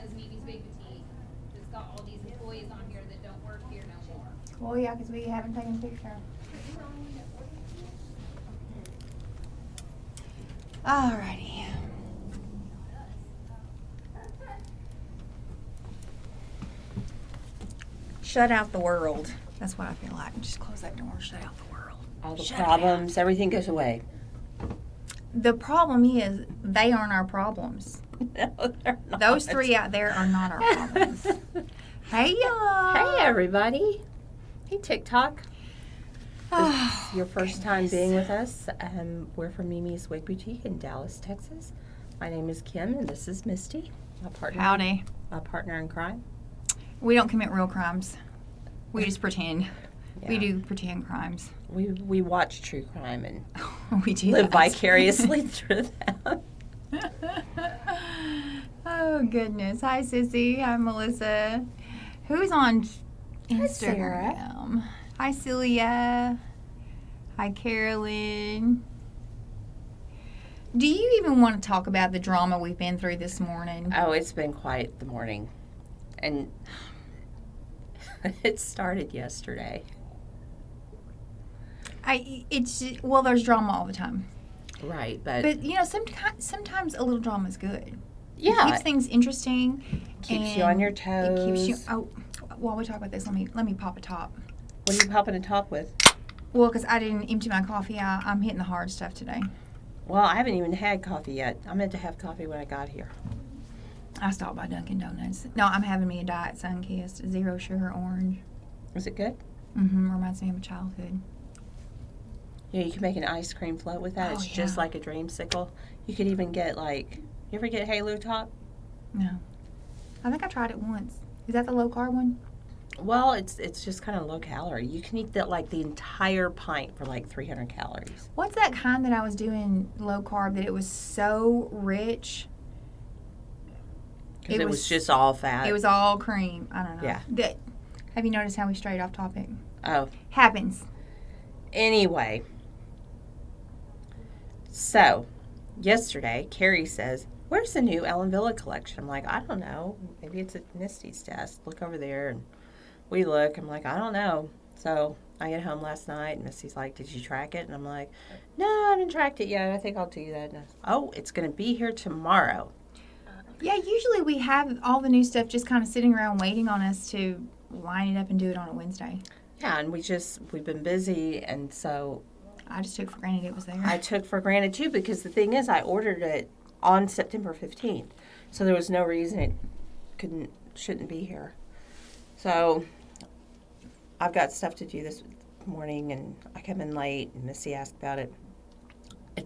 says Mimi's Wig Boutique. It's got all these employees on here that don't work here no more. Well, yeah, because we haven't taken a picture. Alrighty. Shut out the world. That's what I feel like. Just close that door. Shut out the world. All the Shut it problems, everything goes away. The problem is they aren't our problems. No, they're not. Those three out there are not our problems. Hey, y'all. Hey, everybody. Hey, TikTok. This is your first time being with us. We're from Mimi's Wig Boutique in Dallas, Texas. My name is Kim, and this is Misty, my partner. Howdy. A partner in crime. We don't commit real crimes. We just pretend. Yeah. We do pretend crimes. We watch true crime and We do live that. vicariously through them. Oh, goodness. Hi, Sissy. Hi, Melissa. Who's on Instagram? Sarah. Hi, Celia. Hi, Carolyn. Do you even want to talk about the drama we've been through this morning? Oh, it's been quite the morning. And it started yesterday. Well, there's drama all the time. Right, but But, you know, sometimes a little drama is good. yeah, It keeps things interesting. keeps you on your It toes. keeps you. Oh, while we talk about this, let me pop a top. What are you popping a top with? Well, because I didn't empty my coffee out, I'm hitting the hard stuff today. Well, I haven't even had coffee yet. I meant to have coffee when I got here. I stopped by Dunkin' Donuts. No, I'm having me a Diet Sunkist, 0 sugar orange. Is it good? Reminds me of childhood. Yeah, you can make an ice cream float with that. Oh, It's just yeah. like a dreamsicle. You could even get you ever get Halo Top? No. I think I tried it once. Is that the low carb one? Well, it's just kind of low calorie. You can eat the entire pint for 300 calories. What's that kind that I was doing low carb that it was so rich? Because it was just all fat. It was all cream. I don't know. Yeah. Have you noticed how we strayed off topic? Oh. Happens. Anyway. So, yesterday, Carrie says, "Where's the new Ellen Wille collection?" I'm like, "I don't know. Maybe it's at Misty's desk. Look over there." And we look. I'm like, "I don't know." So, I get home last night, and Misty's like, "Did you track it?" And I'm like, "No, I haven't tracked it yet. I think I'll do that." And it's going to be here tomorrow. Yeah, usually we have all the new stuff just kind of sitting around waiting on us to line it up and do it on a Wednesday. Yeah, and we've been busy, and so I just took for granted it was there. I took for granted too, because the thing is, I ordered it on September 15th, so there was no reason it shouldn't be here. So I've got stuff to do this morning, and I come in late, and Missy asked about it.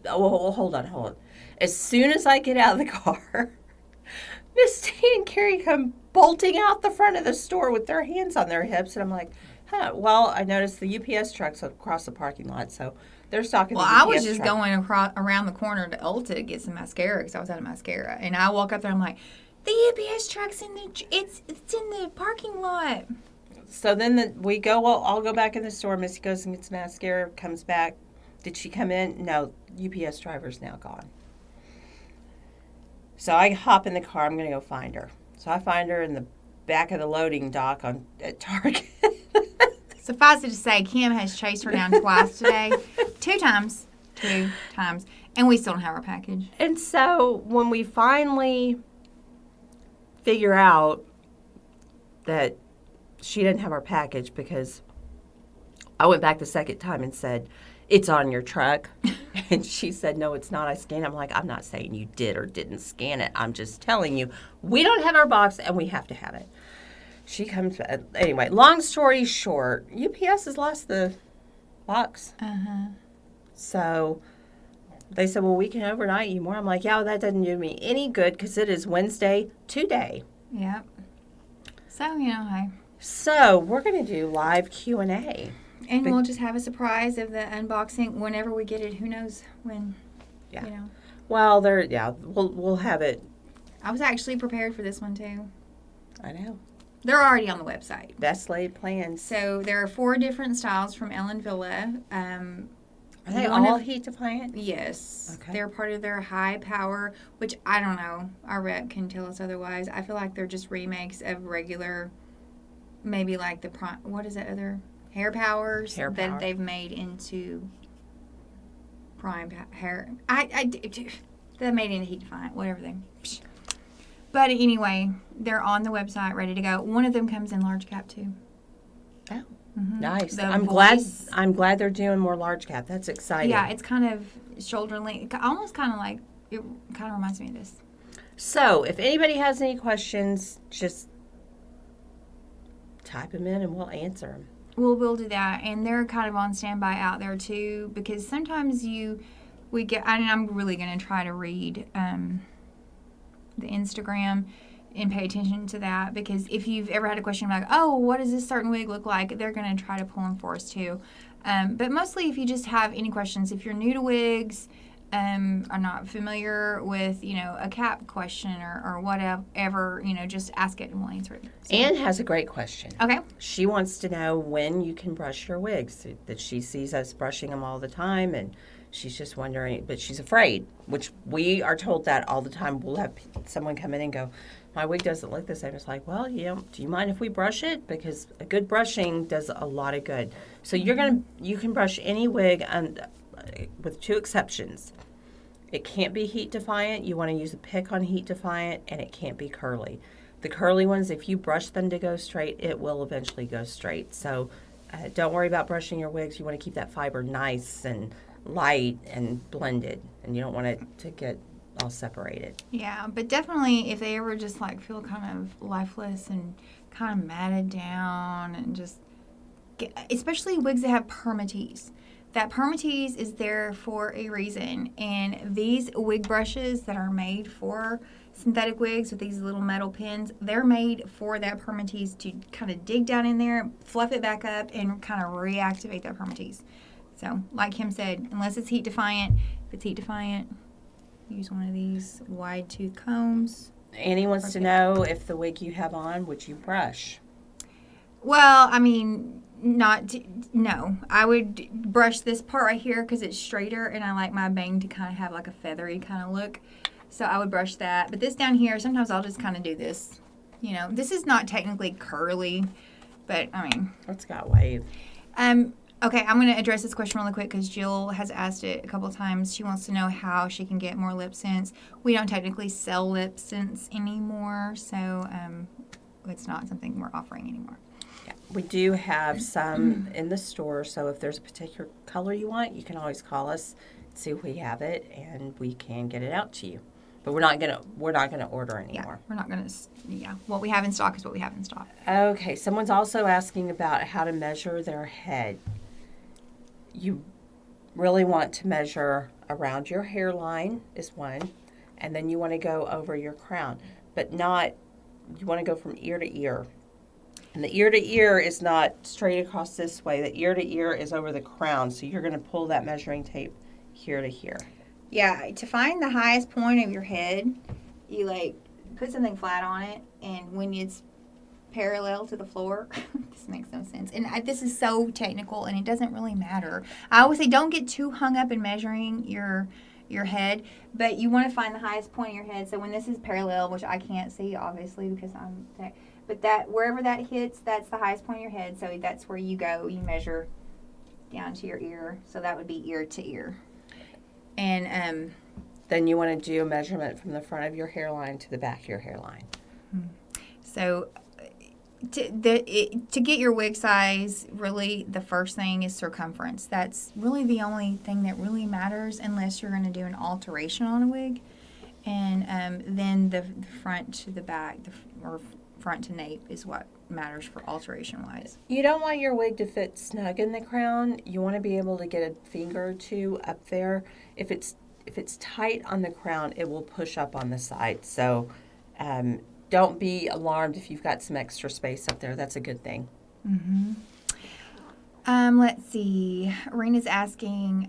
Hold on. As soon as I get out of the car, Misty and Carrie come bolting out the front of the store with their hands on their hips, and I'm like, huh. Well, I noticed the UPS trucks across the parking lot, so they're stocking the UPS I was just truck. going around the corner to Ulta to get some mascara because I was out of mascara, and I walk up there, I'm like, the UPS truck's it's in the parking lot. So then we go. Well, I'll go back in the store. Missy goes and gets mascara. Comes back. Did she come in? No. UPS driver's now gone. So I hop in the car. I'm going to go find her. So I find her in the back of the loading dock at Target. Suffice it to say, Kim has chased her down twice today. Two times. And we still don't have our package. And so when we finally figure out that she didn't have our package, because I went back the second time and said, "It's on your truck." And she said, "No, it's not. I scanned it." I'm like, "I'm not saying you did or didn't scan it. I'm just telling you we don't have our box and we have to have it." She comes back. Anyway, long story short, UPS has lost the box. Uh-huh. So they said, "Well, we can overnight you more." I'm like, "Yeah, well, that doesn't do me any good because it is Wednesday today." Yep. So, hey. So we're going to do live Q&A. And we'll just have a surprise of the unboxing whenever we get it. Who knows when, Yeah. you know. Well, we'll have it. I was actually prepared for this one, too. I know. They're already on the website. Best laid plans. So there are 4 different styles from Ellen Wille. Are they One all of- heat defiant? Yes. Okay. They're part of their high power, which I don't know. Our rep can tell us otherwise. I feel like they're just remakes of regular, maybe like the what is that other hair powers Hair that power. they've made into hair. They made into heat defiant, whatever they. Psh. But anyway, they're on the website, ready to go. One of them comes in large cap too. Oh, Mhm. nice. The I'm voice- glad they're doing more large cap. That's exciting. Yeah, it's kind of shoulder length, almost kind of like it. Kind of reminds me of this. So, if anybody has any questions, just type them in and we'll answer them. We'll do that, and they're kind of on standby out there too, because sometimes we get. I'm really going to try to read the Instagram and pay attention to that, because if you've ever had a question like, oh, what does this certain wig look like, they're going to try to pull them for us too. But mostly, if you just have any questions, if you're new to wigs, are not familiar with a cap question or whatever, just ask it and we'll answer it. So, Anne has a great question. okay. She wants to know when you can brush your wigs. That she sees us brushing them all the time, and she's just wondering, but she's afraid, which we are told that all the time. We'll have someone come in and go, my wig doesn't look the same. It's like, well, do you mind if we brush it? Because a good brushing does a lot of good. So you can brush any wig, with two exceptions. It can't be heat defiant. You want to use a pick on heat defiant, and it can't be curly. The curly ones, if you brush them to go straight, it will eventually go straight. So don't worry about brushing your wigs. You want to keep that fiber nice and light and blended, and you don't want it to get all separated. Yeah, but definitely if they ever just like feel kind of lifeless and kind of matted down and just especially wigs that have permatease. That permatease is there for a reason, and these wig brushes that are made for synthetic wigs with these little metal pins, they're made for that permatease to kind of dig down in there, fluff it back up, and kind of reactivate that permatease. So, like Kim said, unless it's heat defiant, if it's heat defiant, use one of these wide tooth combs. Annie wants to know if the wig you have on, would you brush? Well, I mean, no. I would brush this part right here because it's straighter, and I like my bang to kind of have like a feathery kind of look. So I would brush that. But this down here, sometimes I'll just kind of do this. This is not technically curly, but I mean. It's got wave. Okay, I'm going to address this question really quick because Jill has asked it a couple times. She wants to know how she can get more lip scents. We don't technically sell lip scents anymore, so it's not something we're offering anymore. Yeah, we do have some in the store, so if there's a particular color you want, you can always call us, see if we have it, and we can get it out to you. But we're not gonna order anymore. Yeah, we're not gonna. Yeah, what we have in stock is what we have in stock. Okay, someone's also asking about how to measure their head. You really want to measure around your hairline is one, and then you want to go over your crown, but not. You want to go from ear to ear. And the ear to ear is not straight across this way. The ear to ear is over the crown. So you're going to pull that measuring tape here to here. Yeah, to find the highest point of your head, you put something flat on it, and when it's parallel to the floor, this makes no sense. And this is so technical, and it doesn't really matter. I always say don't get too hung up in measuring your head, but you want to find the highest point of your head. So when this is parallel, which I can't see obviously because I'm there, but that wherever that hits, that's the highest point of your head. So that's where you go. You measure down to your ear. So that would be ear to ear. And then you want to do a measurement from the front of your hairline to the back of your hairline. So to get your wig size, really the first thing is circumference. That's really the only thing that really matters unless you're going to do an alteration on a wig. And then the front to the back, or front to nape is what matters for alteration wise. You don't want your wig to fit snug in the crown. You want to be able to get a finger or two up there. If it's tight on the crown, it will push up on the side. So don't be alarmed if you've got some extra space up there. That's a good thing. Mm-hmm. Let's see. Rena's asking,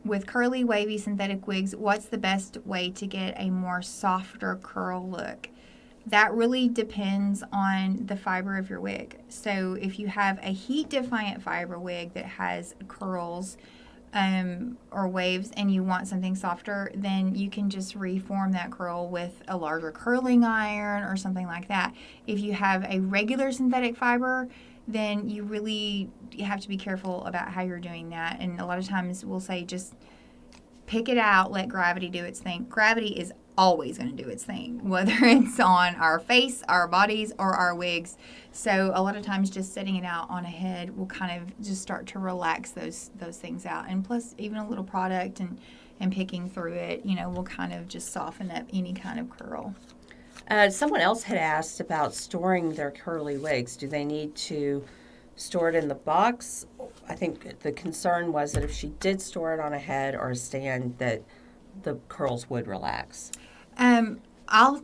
with curly, wavy synthetic wigs, what's the best way to get a more softer curl look? That really depends on the fiber of your wig. So if you have a heat-defiant fiber wig that has curls, or waves and you want something softer, then you can just reform that curl with a larger curling iron or something like that. If you have a regular synthetic fiber, then you really have to be careful about how you're doing that. And a lot of times we'll say just pick it out, let gravity do its thing. Gravity is always going to do its thing, whether it's on our face, our bodies, or our wigs. So a lot of times just setting it out on a head will kind of just start to relax those things out. And plus, even a little product and picking through it, will kind of just soften up any kind of curl. Someone else had asked about storing their curly wigs. Do they need to store it in the box? I think the concern was that if she did store it on a head or a stand, that the curls would relax. I'll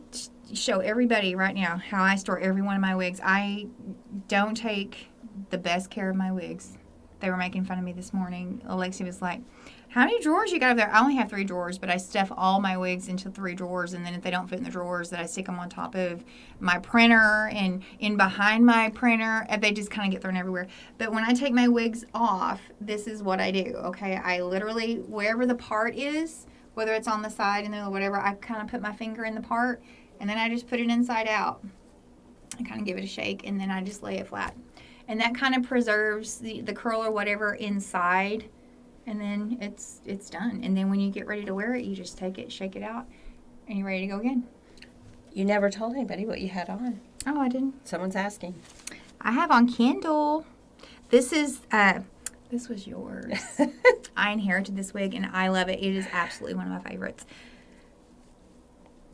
show everybody right now how I store every one of my wigs. I don't take the best care of my wigs. They were making fun of me this morning. Alexia was like, how many drawers you got up there? I only have 3 drawers, but I stuff all my wigs into 3 drawers, and then if they don't fit in the drawers, then I stick them on top of my printer and in behind my printer, and they just kind of get thrown everywhere. But when I take my wigs off, this is what I do, okay? I literally, wherever the part is, whether it's on the side and or whatever, I kind of put my finger in the part, and then I just put it inside out. I kind of give it a shake, and then I just lay it flat. And that kind of preserves the curl or whatever inside, and then it's done. And then when you get ready to wear it, you just take it, shake it out, and you're ready to go again. You never told anybody what you had on. Oh, I didn't. Someone's asking. I have on Kendall. This was yours. I inherited this wig, and I love it. It is absolutely one of my favorites.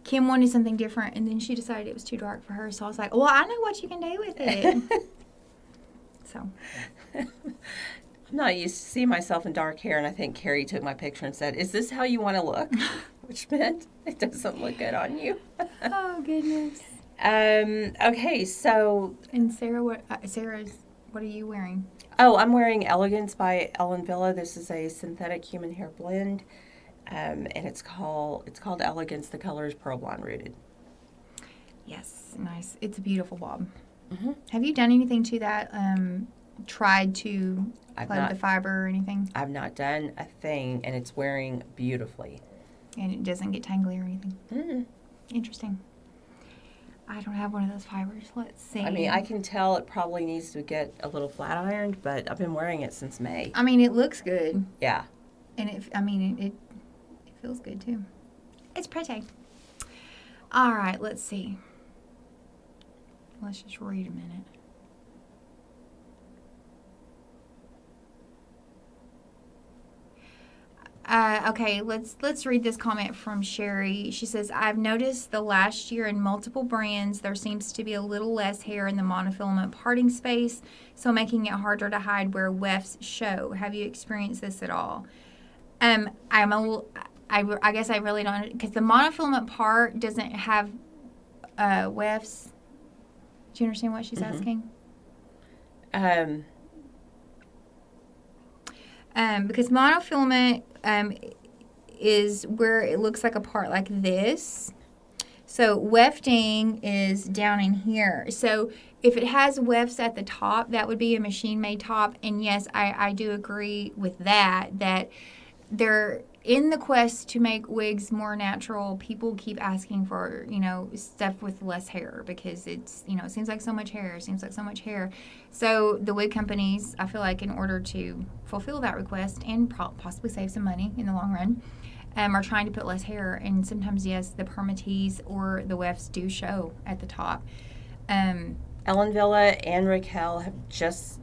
Kim wanted something different, and then she decided it was too dark for her, so I was like, well, I know what you can do with it. So. I'm not used to seeing myself in dark hair, and I think Carrie took my picture and said, is this how you want to look? Which meant it doesn't look good on you. Oh, goodness. Okay, so... And Sarah, what are you wearing? Oh, I'm wearing Elegance by Ellen Wille. This is a synthetic human hair blend, and it's called Elegance. The color is Pearl Blonde Rooted. Yes, nice. It's a beautiful bob. Mm-hmm. Have you done anything to that? Tried to play with the fiber or anything? I've not done a thing, and it's wearing beautifully. And it doesn't get tangly or anything? Mm-hmm. Interesting. I don't have one of those fibers. Let's see. I mean, I can tell it probably needs to get a little flat ironed, but I've been wearing it since May. I mean, it looks good. Yeah. And it feels good too. It's pretty. All right, let's see. Let's just read a minute. Okay, let's read this comment from Sherry. She says, I've noticed the last year in multiple brands there seems to be a little less hair in the monofilament parting space, so making it harder to hide where wefts show. Have you experienced this at all? I guess I really don't, because the monofilament part doesn't have wefts. Do you understand what she's asking? Because monofilament is where it looks like a part like this. So wefting is down in here. So if it has wefts at the top, that would be a machine-made top. And yes, I do agree with that they're in the quest to make wigs more natural. People keep asking for, stuff with less hair because it's, it seems like so much hair. So the wig companies, I feel like in order to fulfill that request and possibly save some money in the long run, are trying to put less hair. And sometimes, yes, the permatease or the wefts do show at the top. Ellen Wille and Raquel have just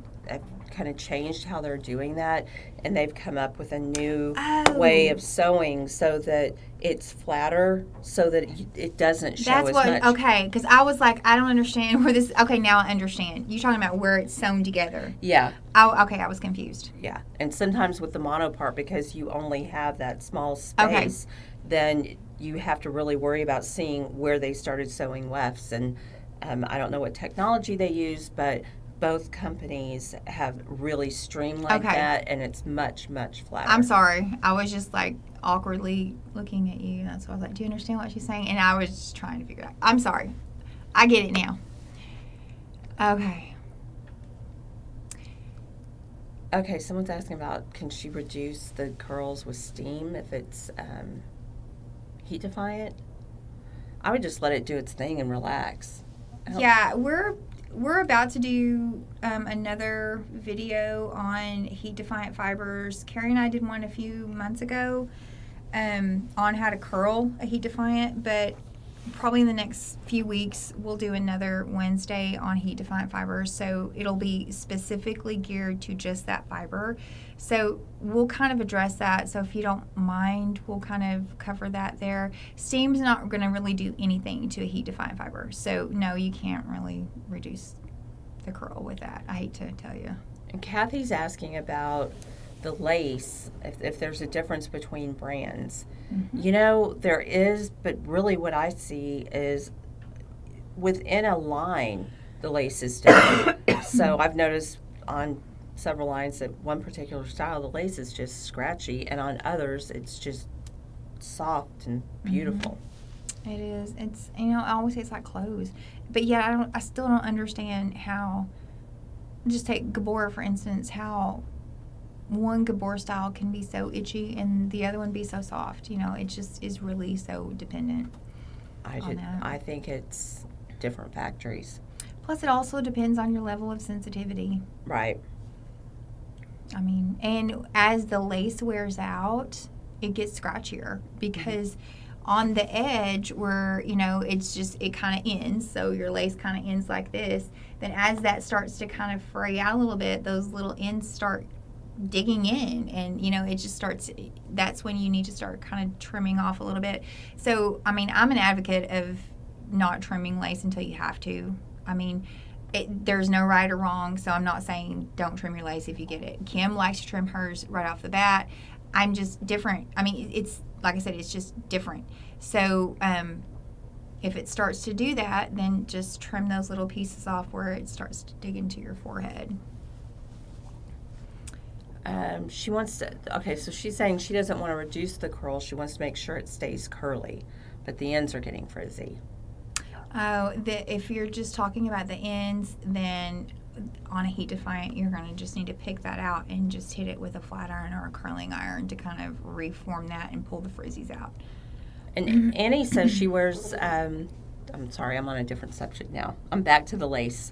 kind of changed how they're doing that, and they've come up with a new way of sewing so that it's flatter, so that it doesn't show as much. Okay, because I was like, I don't understand where this. Okay, now I understand. You're talking about where it's sewn together. Yeah. I was confused. Yeah, and sometimes with the mono part, because you only have that small space, then you have to really worry about seeing where they started sewing wefts, and I don't know what technology they use, but both companies have really streamlined that, and it's much, much flatter. I'm sorry. I was just like awkwardly looking at you. That's why I was like, do you understand what she's saying? And I was just trying to figure it out. I'm sorry. I get it now. Okay. Okay, someone's asking about, can she reduce the curls with steam if it's heat defiant? I would just let it do its thing and relax. Yeah, we're about to do another video on heat defiant fibers. Carrie and I did one a few months ago on how to curl a heat defiant, but probably in the next few weeks we'll do another Wednesday on heat defiant fibers. So it'll be specifically geared to just that fiber. So we'll kind of address that. So if you don't mind, we'll kind of cover that there. Steam's not going to really do anything to a heat defiant fiber. So no, you can't really reduce the curl with that. I hate to tell you. And Kathy's asking about the lace, if there's a difference between brands. Mm-hmm. You know, there is, but really what I see is within a line, the lace is different. So I've noticed on several lines that one particular style, the lace is just scratchy, and on others, it's just soft and beautiful. Mm-hmm. It is. It's, you know, I always say it's like clothes. But yet I still don't understand how, just take Gabor, for instance, how one Gabor style can be so itchy and the other one be so soft. You know, it just is really so dependent on that. I think it's different factories. Plus, it also depends on your level of sensitivity. Right. I mean, and as the lace wears out, it gets scratchier because on the edge where, you know, it's just, it kind of ends. So your lace kind of ends like this. Then as that starts to kind of fray out a little bit, those little ends start digging in, and you know, it just starts, that's when you need to start kind of trimming off a little bit. So I mean, I'm an advocate of not trimming lace until you have to. I mean, there's no right or wrong, so I'm not saying don't trim your lace if you get it. Kim likes to trim hers right off the bat. I'm just different. I mean, it's like I said, it's just different. So if it starts to do that, then just trim those little pieces off where it starts to dig into your forehead. She wants to, okay, so she's saying she doesn't want to reduce the curl. She wants to make sure it stays curly, but the ends are getting frizzy. Oh, if you're just talking about the ends, then on a heat defiant, you're going to just need to pick that out and just hit it with a flat iron or a curling iron to kind of reform that and pull the frizzies out. And Annie says she wears, I'm sorry, I'm on a different subject now. I'm back to the lace.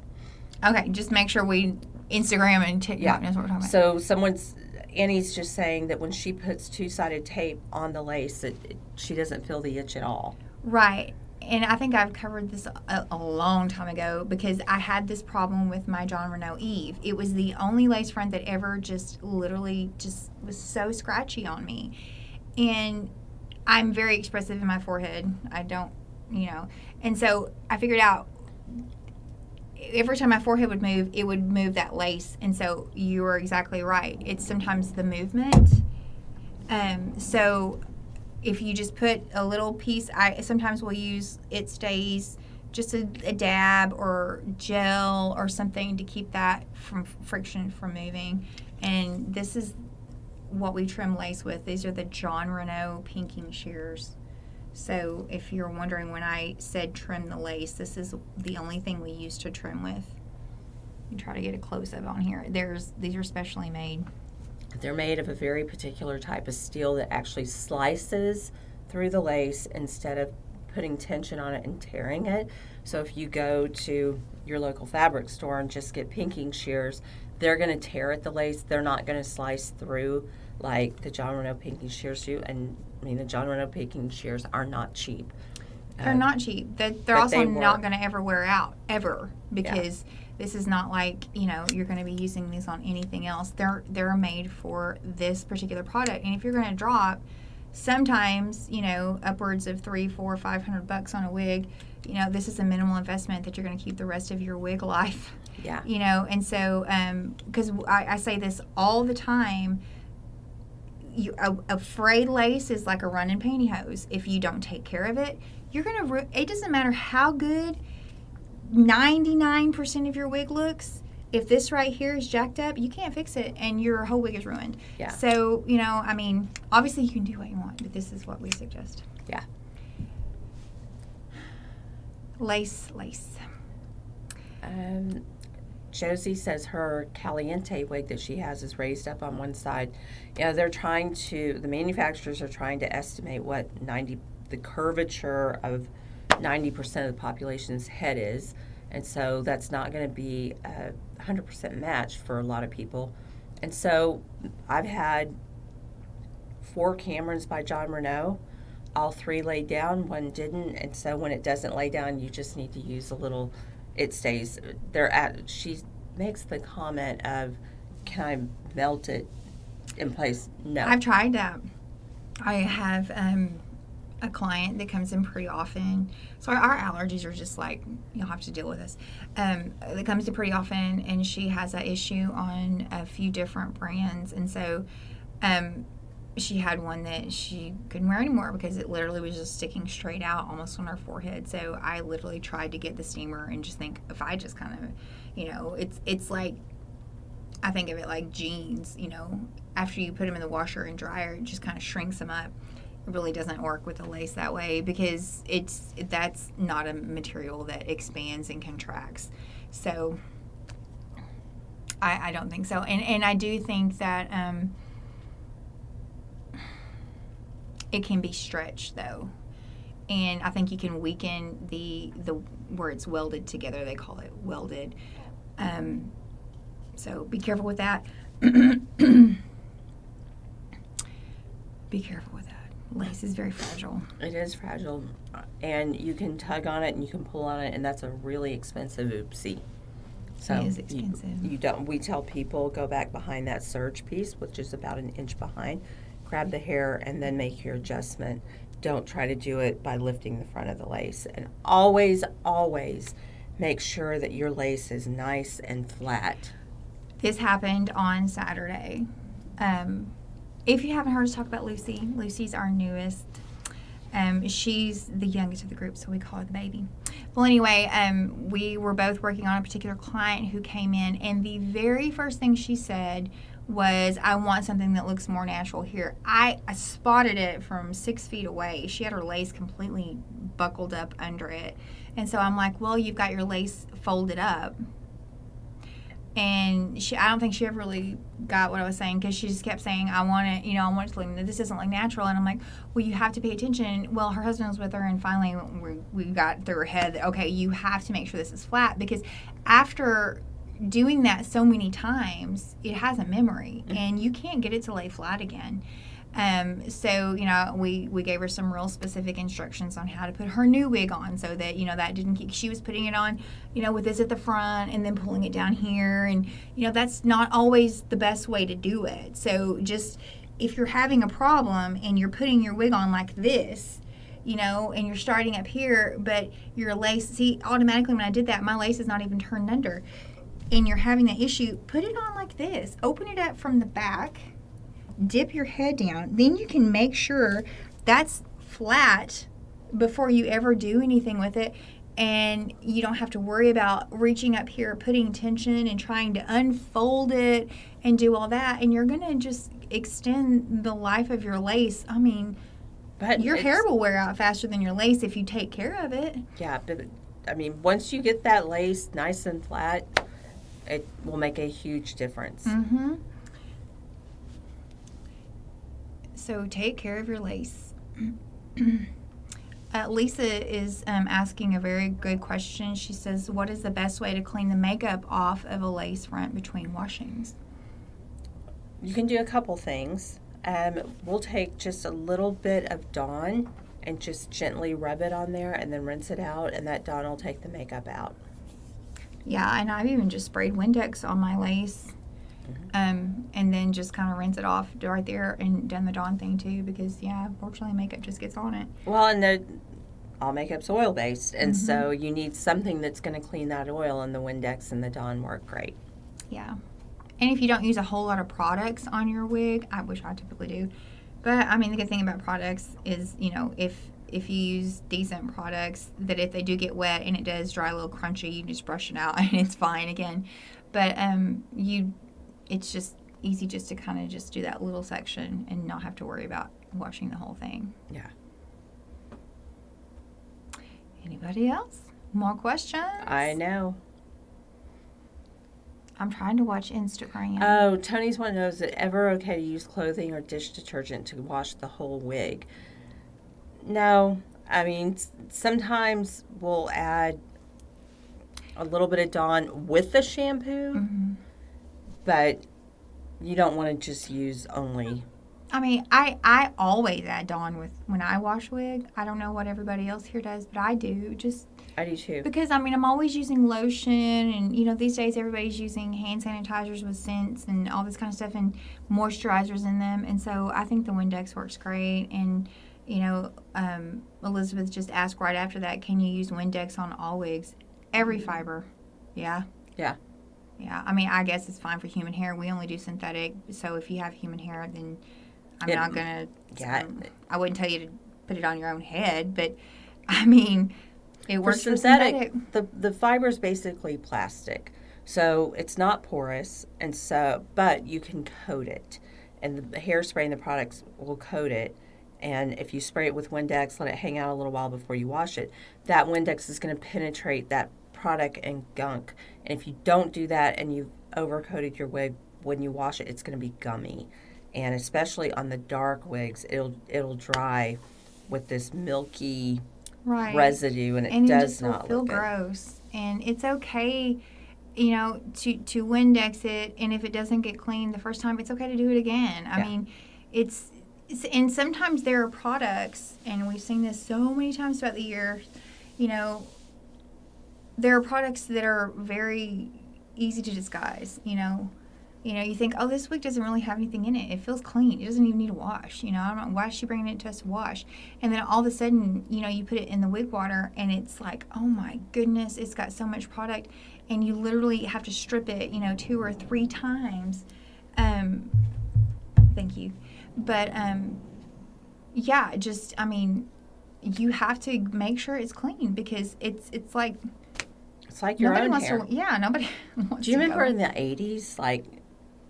Okay, just make sure we Instagram and TikTok knows what we're talking about. So Annie's just saying that when she puts two-sided tape on the lace, she doesn't feel the itch at all. Right. And I think I've covered this a long time ago because I had this problem with my John Renault Eve. It was the only lace front that ever just literally just was so scratchy on me. And I'm very expressive in my forehead. I don't, you know. And so I figured out every time my forehead would move, it would move that lace. And so you were exactly right. It's sometimes the movement. So if you just put a little piece, I sometimes will use It Stays, just a dab or gel or something to keep that from friction from moving. And this is what we trim lace with. These are the John Renault pinking shears. So if you're wondering when I said trim the lace, this is the only thing we use to trim with. You try to get a close-up on here. These are specially made. They're made of a very particular type of steel that actually slices through the lace instead of putting tension on it and tearing it. So if you go to your local fabric store and just get pinking shears, they're going to tear at the lace. They're not going to slice through like the John Renault pinking shears do. And I mean, the John Renault pinking shears are not cheap. They're not cheap. They're also not going to ever wear out, ever, because this is not like, you know, you're going to be using these on anything else. They're made for this particular product. And if you're going to drop sometimes, you know, upwards of $300, $400, $500 on a wig, you know, this is a minimal investment that you're going to keep the rest of your wig life. Yeah. You know, and so, because I say this all the time, a frayed lace is like a running pantyhose. If you don't take care of it, you're going to, it doesn't matter how good 99% of your wig looks. If this right here is jacked up, you can't fix it, and your whole wig is ruined. Yeah. So, you know, I mean, obviously you can do what you want, but this is what we suggest. Yeah. Lace. Josie says her Caliente wig that she has is raised up on one side. You know, the manufacturers are trying to estimate what the curvature of 90% of the population's head is. And so that's not going to be a 100% match for a lot of people. And so I've had 4 Camerons by John Renault. All 3 laid down, 1 didn't. And so when it doesn't lay down, you just need to use a little, it stays. She makes the comment of, can I melt it in place? No. I've tried that. I have a client that comes in pretty often. So our allergies are just like, you'll have to deal with us. That comes in pretty often, and she has that issue on a few different brands. And so she had one that she couldn't wear anymore because it literally was just sticking straight out almost on her forehead. So I literally tried to get the steamer and just think, if I just kind of, you know, it's like, I think of it like jeans, you know, after you put them in the washer and dryer, it just kind of shrinks them up. It really doesn't work with the lace that way because that's not a material that expands and contracts. So I don't think so. And I do think that it can be stretched though. And I think you can weaken the where it's welded together. They call it welded. So be careful with that. Be careful with that. Lace is very fragile. It is fragile. And you can tug on it and you can pull on it, and that's a really expensive oopsie. So It is expensive. You don't. We tell people, go back behind that serge piece, which is about an inch behind, grab the hair, and then make your adjustment. Don't try to do it by lifting the front of the lace. And always, always make sure that your lace is nice and flat. This happened on Saturday. If you haven't heard us talk about Lucy, Lucy's our newest. She's the youngest of the group, so we call her the baby. Well, anyway, we were both working on a particular client who came in, and the very first thing she said was, I want something that looks more natural here. I spotted it from 6 feet away. She had her lace completely buckled up under it. And so I'm like, well, you've got your lace folded up. And I don't think she ever really got what I was saying, because she just kept saying, I want it, I want it to look, this doesn't look natural. And I'm like, well, you have to pay attention. Well, her husband was with her, and finally we got through her head that, okay, you have to make sure this is flat, because after doing that so many times, it has a memory, and you can't get it to lay flat again. So, we gave her some real specific instructions on how to put her new wig on, so that, that didn't keep, she was putting it on, with this at the front and then pulling it down here. And, that's not always the best way to do it. So just, if you're having a problem and you're putting your wig on like this, and you're starting up here, but your lace, see, automatically when I did that, my lace is not even turned under, and you're having that issue, put it on like this. Open it up from the back. Dip your head down. Then you can make sure that's flat before you ever do anything with it. And you don't have to worry about reaching up here, putting tension and trying to unfold it and do all that. And you're going to just extend the life of your lace. I mean, but your hair will wear out faster than your lace if you take care of it. Yeah, but once you get that lace nice and flat, it will make a huge difference. Mm-hmm. So take care of your lace. Lisa is asking a very good question. She says, what is the best way to clean the makeup off of a lace front between washings? You can do a couple things. We'll take just a little bit of Dawn and just gently rub it on there and then rinse it out, and that Dawn will take the makeup out. Yeah, and I've even just sprayed Windex on my lace. And then just kind of rinse it off right there, and done the Dawn thing too, because unfortunately makeup just gets on it. Well, and all makeup's oil based, and so you need something that's going to clean that oil, and the Windex and the Dawn work great. Yeah, and if you don't use a whole lot of products on your wig, which I typically do, but the good thing about products is, if you use decent products, that if they do get wet and it does dry a little crunchy, you just brush it out and it's fine again. But it's just easy just to kind of just do that little section and not have to worry about washing the whole thing. Yeah. Anybody else? More questions? I know. I'm trying to watch Instagram. Oh, Tony's one knows, is it ever okay to use clothing or dish detergent to wash the whole wig? No. I mean, sometimes we'll add a little bit of Dawn with the shampoo, but you don't want to just use only. I mean, I always add Dawn with when I wash wig. I don't know what everybody else here does, but I do. Just I do too. because, I mean, I'm always using lotion, and, you know, these days everybody's using hand sanitizers with scents and all this kind of stuff and moisturizers in them. And so I think the Windex works great. And, you know, Elizabeth just asked right after that, can you use Windex on all wigs? Every fiber. Yeah. Yeah. Yeah. I mean, I guess it's fine for human hair. We only do synthetic. So if you have human hair, then I'm not going to. Yeah. I wouldn't tell you to put it on your own head, but I mean, it works for synthetic. The fiber is basically plastic, so it's not porous, and so but you can coat it, and the hairspray and the products will coat it. And if you spray it with Windex, let it hang out a little while before you wash it, that Windex is going to penetrate that product and gunk. And if you don't do that and you've overcoated your wig when you wash it, it's going to be gummy. And especially on the dark wigs, it'll dry with this milky residue, and it does not feel look good. gross. And it's okay, you know, to Windex it, and if it doesn't get clean the first time, it's okay to do it again. I mean, it's and sometimes there are products, and we've seen this so many times throughout the year, you know, there are products that are very easy to disguise, you know. You know, you think, oh, this wig doesn't really have anything in it. It feels clean. It doesn't even need a wash. You know, I don't know, why is she bringing it to us to wash? And then all of a sudden, you know, you put it in the wig water, and it's like, oh my goodness, it's got so much product, and you literally have to strip it, you know, 2 or 3 times. Thank you. But, yeah, just, I mean, you have to make sure it's clean, because it's like... It's like your own hair. Nobody wants Do you to remember go. in the 80s, like,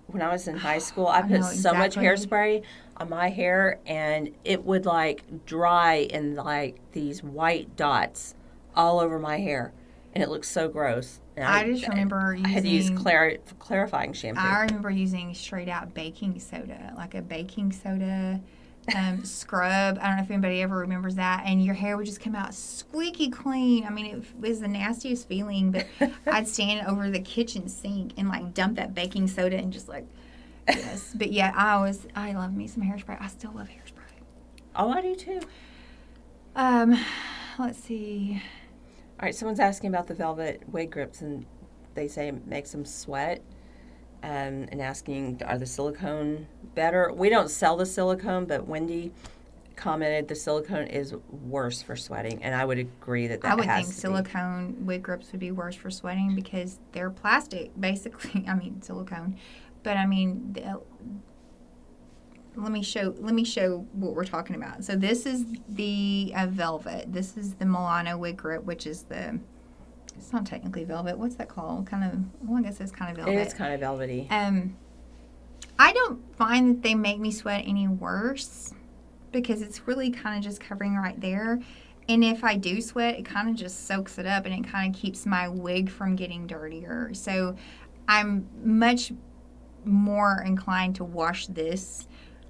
when I was in high school, I put so much hairspray on my hair, and it would, like, dry in, like, these white dots all over my hair, and it looked so gross. And I just remember using... I had to use clarifying shampoo. I remember using straight-out baking soda, like a baking soda scrub. I don't know if anybody ever remembers that. And your hair would just come out squeaky clean. I mean, it was the nastiest feeling, but I'd stand over the kitchen sink and, like, dump that baking soda and just, like, yes. But, yeah, I love me some hairspray. I still love hairspray. Oh, I do, too. Let's see. All right, someone's asking about the velvet wig grips, and they say it makes them sweat, and asking, are the silicone better? We don't sell the silicone, but Wendy commented the silicone is worse for sweating, and I would agree that I would has think to silicone wig grips would be worse for sweating because they're plastic, basically. I mean, silicone. But, I mean... Let me show what we're talking about. So this is the velvet. This is the Milano wig grip, which is it's not technically velvet. What's that called? I guess it's kind of velvet. It is kind of velvety. I don't find that they make me sweat any worse because it's really kind of just covering right there. And if I do sweat, it kind of just soaks it up and it kind of keeps my wig from getting dirtier. So I'm much more inclined to wash this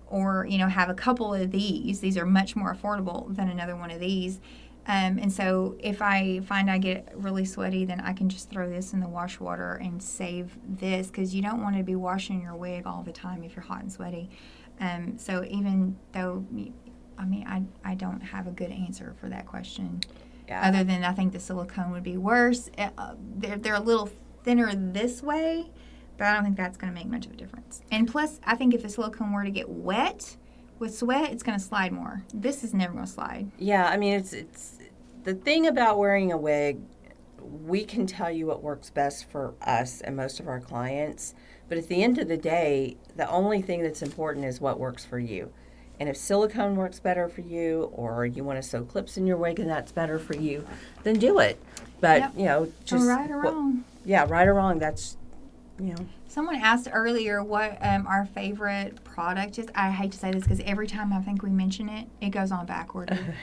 or, you know, have a couple of these. These are much more affordable than another one of these. And so if I find I get really sweaty, then I can just throw this in the wash water and save this because you don't want to be washing your wig all the time if you're hot and sweaty. So even though, I mean, I don't have a good answer for that question. Yeah. Other than I think the silicone would be worse. They're a little thinner this way, but I don't think that's going to make much of a difference. And plus, I think if the silicone were to get wet with sweat, it's going to slide more. This is never going to slide. Yeah, I mean, it's the thing about wearing a wig, we can tell you what works best for us and most of our clients. But at the end of the day, the only thing that's important is what works for you. And if silicone works better for you or you want to sew clips in your wig and that's better for you, then do it. But, yep. You know, just... Right or wrong. Yeah, right or wrong, that's... You know. Someone asked earlier what our favorite product is. I hate to say this because every time I think we mention it, it goes on back order.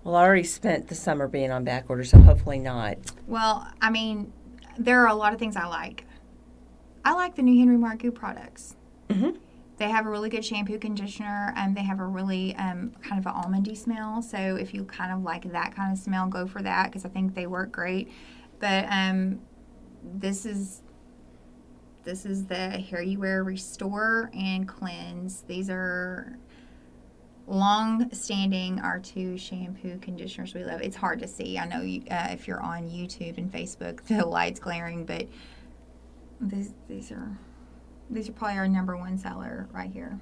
Well, I already spent the summer being on back order, so hopefully not. Well, I mean, there are a lot of things I like. I like the new Henry Margu products. Mm-hmm. They have a really good shampoo conditioner, and they have a really kind of an almondy smell. So if you kind of like that kind of smell, go for that because I think they work great. But this is the Hair You Wear Restore and Cleanse. These are long-standing R2 shampoo conditioners we love. It's hard to see. I know you, if you're on YouTube and Facebook, the light's glaring, but these are probably our number one seller right here.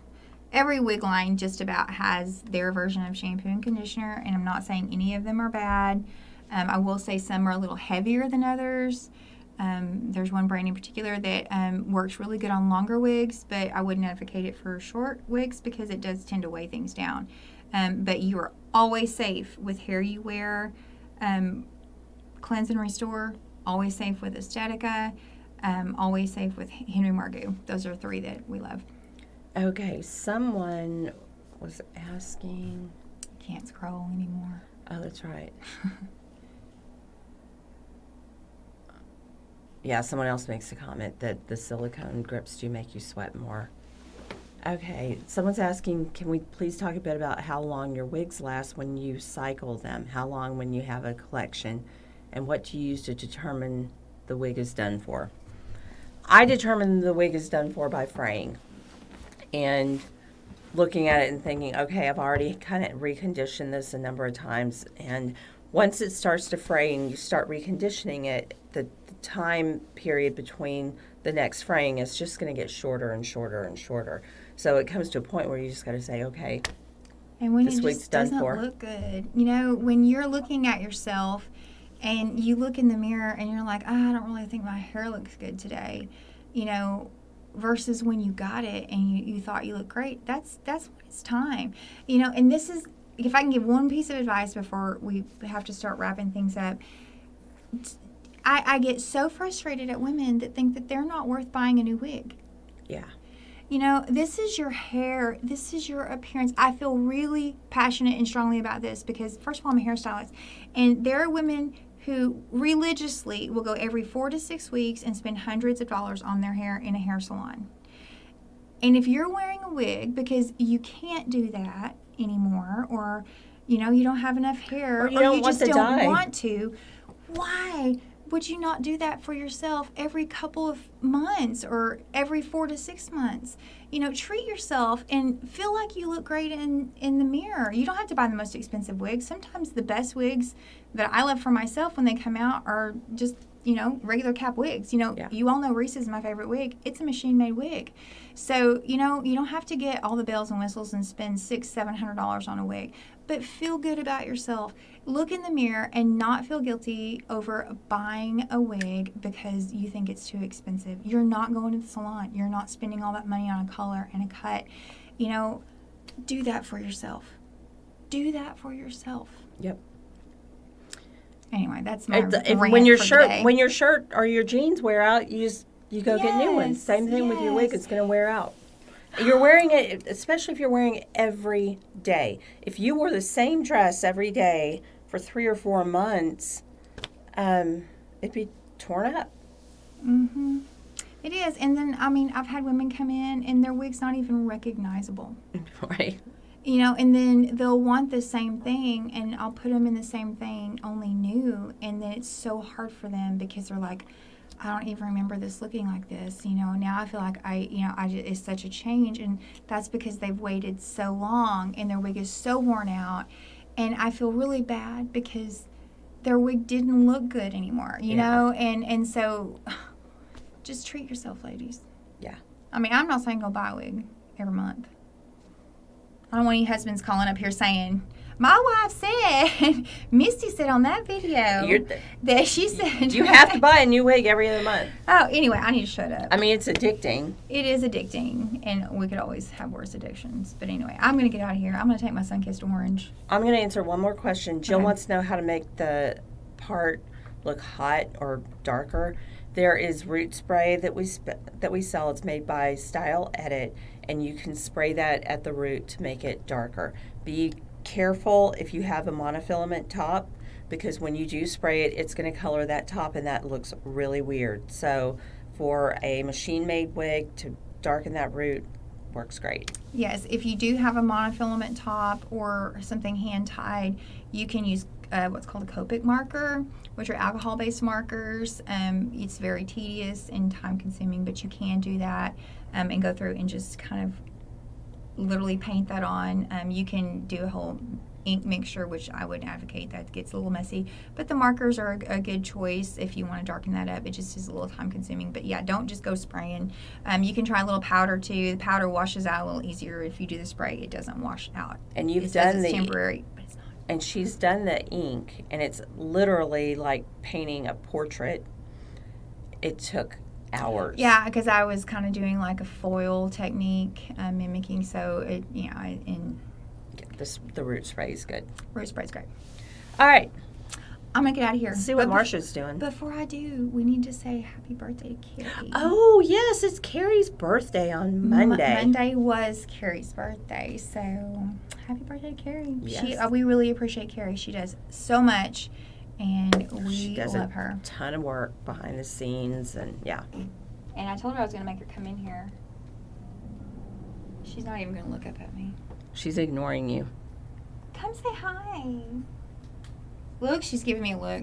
Every wig line just about has their version of shampoo and conditioner, and I'm not saying any of them are bad. I will say some are a little heavier than others. There's one brand in particular that works really good on longer wigs, but I wouldn't advocate it for short wigs because it does tend to weigh things down. But you are always safe with Hair You Wear, Cleanse and Restore, always safe with Estetica, always safe with Henry Margu. Those are three that we love. Okay, someone was asking. Can't scroll anymore. Oh, that's right. Yeah, someone else makes a comment that the silicone grips do make you sweat more. Okay, someone's asking, can we please talk a bit about how long your wigs last when you cycle them? How long when you have a collection? And what do you use to determine the wig is done for? I determine the wig is done for by fraying. And looking at it and thinking, okay, I've already kind of reconditioned this a number of times. And once it starts to fray and you start reconditioning it, the time period between the next fraying is just going to get shorter and shorter and shorter. So it comes to a point where you just got to say, okay, and when this it wig's just done doesn't for. look good, you know, when you're looking at yourself and you look in the mirror and you're like, I don't really think my hair looks good today, you know, versus when you got it and you thought you looked great, that's when it's time, you know. And this is, if I can give one piece of advice before we have to start wrapping things up, I get so frustrated at women that think that they're not worth buying a new wig. Yeah. You know, this is your hair. This is your appearance. I feel really passionate and strongly about this because, first of all, I'm a hairstylist. And there are women who religiously will go every 4 to 6 weeks and spend hundreds of dollars on their hair in a hair salon. And if you're wearing a wig because you can't do that anymore, or, you know, you don't have enough hair, or you just don't dye. want to, why would you not do that for yourself every couple of months or every 4 to 6 months? You know, treat yourself and feel like you look great in the mirror. You don't have to buy the most expensive wigs. Sometimes the best wigs that I love for myself when they come out are just, you know, regular cap wigs. You know, Yeah. You all know Reese's is my favorite wig. It's a machine-made wig. So, you know, you don't have to get all the bells and whistles and spend $600-700 on a wig. But feel good about yourself. Look in the mirror and not feel guilty over buying a wig because you think it's too expensive. You're not going to the salon. You're not spending all that money on a color and a cut. You know, do that for yourself. Do that for yourself. Yep. Anyway, that's my rant when your for shirt today. when your shirt or your jeans wear out, you go get new ones. Yes, Same thing with your wig; yes. it's going to wear out. You're wearing it, especially if you're wearing it every day. If you wore the same dress every day for 3 or 4 months, it'd be torn up. Mm-hmm. It is, and then I mean, I've had women come in and their wig's not even recognizable. Right. You know, and then they'll want the same thing, and I'll put them in the same thing, only new, and then it's so hard for them because they're like, I don't even remember this looking like this. You know, now I feel like it's such a change, and that's because they've waited so long, and their wig is so worn out, and I feel really bad because their wig didn't look good anymore. You know, and so just treat yourself, ladies. Yeah. I mean, I'm not saying go buy a wig every month. I don't want any husbands calling up here saying, my wife said, Misty said on that video that she said. You have to buy a new wig every other month. Oh, anyway, I need to shut up. I mean, it's addicting. It is addicting, and we could always have worse addictions. But anyway, I'm going to get out of here. I'm going to take my sun-kissed orange. I'm going to answer one more question. Jill Okay. wants to know how to make the part look hot or darker. There is root spray that we sell. It's made by Style Edit, and you can spray that at the root to make it darker. Be careful if you have a monofilament top because when you do spray it, it's going to color that top, and that looks really weird. So for a machine-made wig to darken that root, works great. Yes, if you do have a monofilament top or something hand-tied, you can use what's called a Copic marker, which are alcohol-based markers. It's very tedious and time-consuming, but you can do that and go through and just kind of literally paint that on. You can do a whole ink mixture, which I would advocate. That gets a little messy, but the markers are a good choice if you want to darken that up. It just is a little time consuming, but yeah, don't just go spraying. You can try a little powder too. The powder washes out a little easier. If you do the spray, it doesn't wash out. And you've It says done it's the temporary, but it's not. and she's done the ink, and it's literally like painting a portrait. It took hours. Yeah, because I was kind of doing like a foil technique, mimicking. So it, and The root spray is good. root spray's great. All right, I'm gonna get out of here. let's see what But Marsha's doing. Before I do, we need to say happy birthday to Carrie. Oh, yes, it's Carrie's birthday on Monday. Monday was Carrie's birthday, so happy birthday to Carrie. Yes. We really appreciate Carrie. She does so much, and She we does love a her. ton of work behind the scenes, and yeah. And I told her I was going to make her come in here. She's not even going to look up at me. She's ignoring you. Come say hi. Look, she's giving me a look.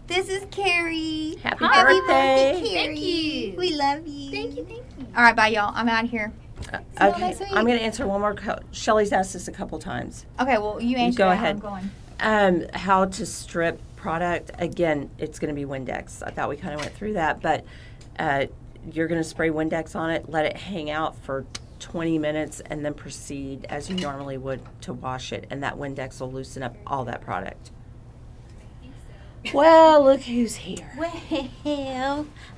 This is Carrie. Happy Happy birthday. birthday, Carrie. Thank you. We love you. Thank you, thank you. All right, bye, y'all. I'm out of here. See y'all Okay, next week. I'm going to answer one more. Shelly's asked this a couple times. Okay, well, you answer go that. ahead. I'm going. How to strip product. Again, it's going to be Windex. I thought we kind of went through that, but you're going to spray Windex on it, let it hang out for 20 minutes, and then proceed as you normally would to wash it, and that Windex will loosen up all that product. Well, look who's here. Well,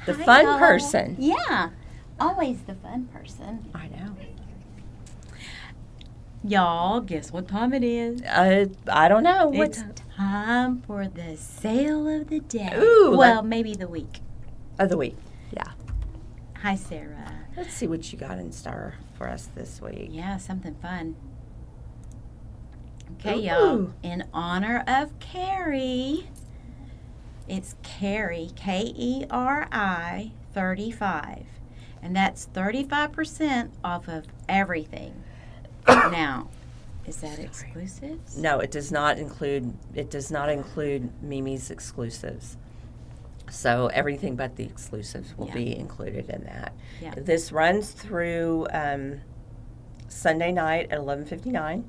The hi, fun y'all. person. Yeah, always the fun person. I know. Y'all, guess what time it is? I don't know. What It's time for the sale of the day. Ooh, well, maybe the week. of the week? Yeah. Hi, Sarah. Let's see what you got in store for us this week. Yeah, something fun. Okay, Ooh. y'all. In honor of Carrie, it's Carrie, Keri 35. And that's 35% off of everything. Now, is that exclusives? No, it does not include. It does not include Mimi's exclusives. So everything but the exclusives will Yeah. be included in that. Yeah. This runs through Sunday night at 11:59,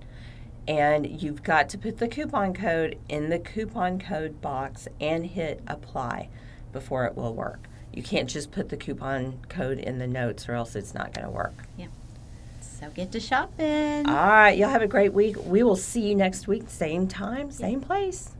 and you've got to put the coupon code in the coupon code box and hit apply before it will work. You can't just put the coupon code in the notes, or else it's not going to work. So get to shopping. All right, y'all have a great week. We will see you next week, same time, same place.